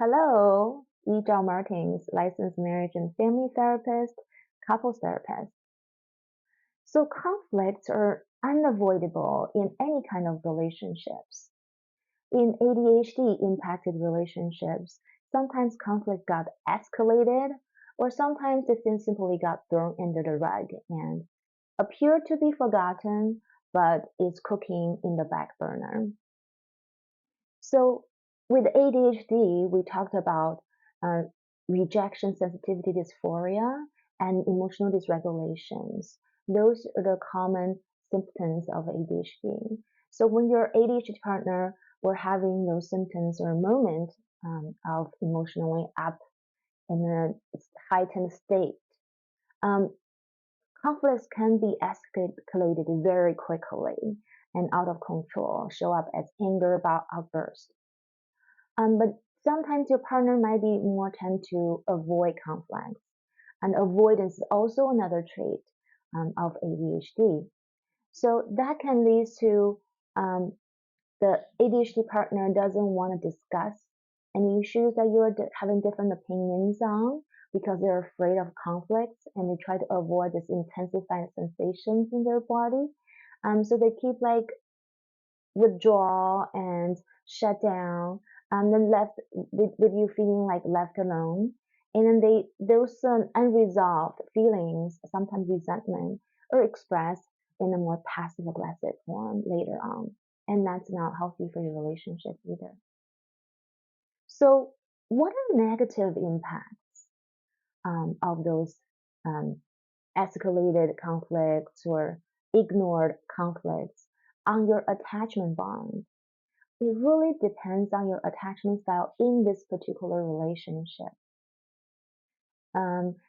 Hello, Ejao Martins, licensed marriage and family therapist, couples therapist. So conflicts are unavoidable in any kind of relationships. In ADHD-impacted relationships, sometimes conflict got escalated, or sometimes the thing simply got thrown under the rug and appeared to be forgotten, but is cooking in the back burner. So with ADHD, we talked about uh, rejection sensitivity dysphoria and emotional dysregulations. Those are the common symptoms of ADHD. So when your ADHD partner were having those symptoms or moment of emotionally up in a heightened state, um, conflicts can be escalated very quickly and out of control, show up as anger about outbursts. But sometimes your partner might be more tend to avoid conflicts, and avoidance is also another trait of ADHD. So that can lead to the ADHD partner doesn't want to discuss any issues that you're having different opinions on because they're afraid of conflicts and they try to avoid this intensified sensations in their body. So they keep like withdraw and shut down, and then left with you feeling like left alone. And then those unresolved feelings, sometimes resentment, are expressed in a more passive aggressive form later on. And that's not healthy for your relationship either. So, what are negative impacts of those um, escalated conflicts or ignored conflicts on your attachment bond? It really depends on your attachment style in this particular relationship.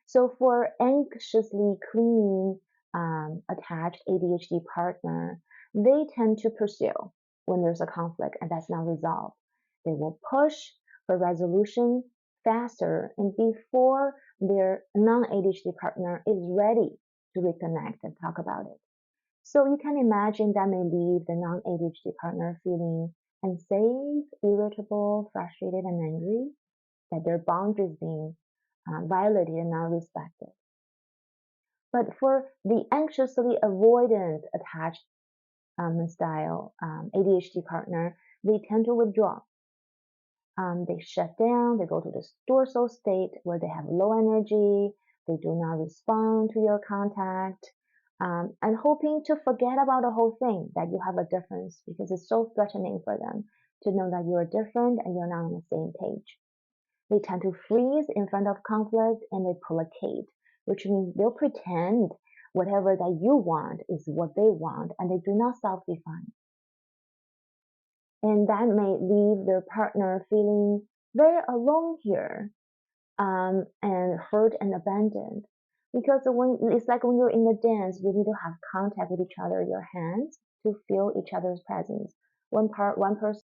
So for anxiously clingy attached ADHD partner, they tend to pursue when there's a conflict and that's not resolved. They will push for resolution faster and before their non-ADHD partner is ready to reconnect and talk about it. So you can imagine that may leave the non-ADHD partner feeling unsafe, irritable, frustrated, and angry, that their boundaries being violated and not respected. But for the anxiously avoidant attached style ADHD partner, they tend to withdraw. They shut down, they go to the dorsal state where they have low energy, they do not respond to your contact, and hoping to forget about the whole thing, that you have a difference, because it's so threatening for them to know that you're different and you're not on the same page. They tend to freeze in front of conflict and they placate, which means they'll pretend whatever that you want is what they want and they do not self-define. And that may leave their partner feeling very alone here, and hurt and abandoned. Because it's like when you're in a dance, you need to have contact with each other, your hands, to feel each other's presence. One person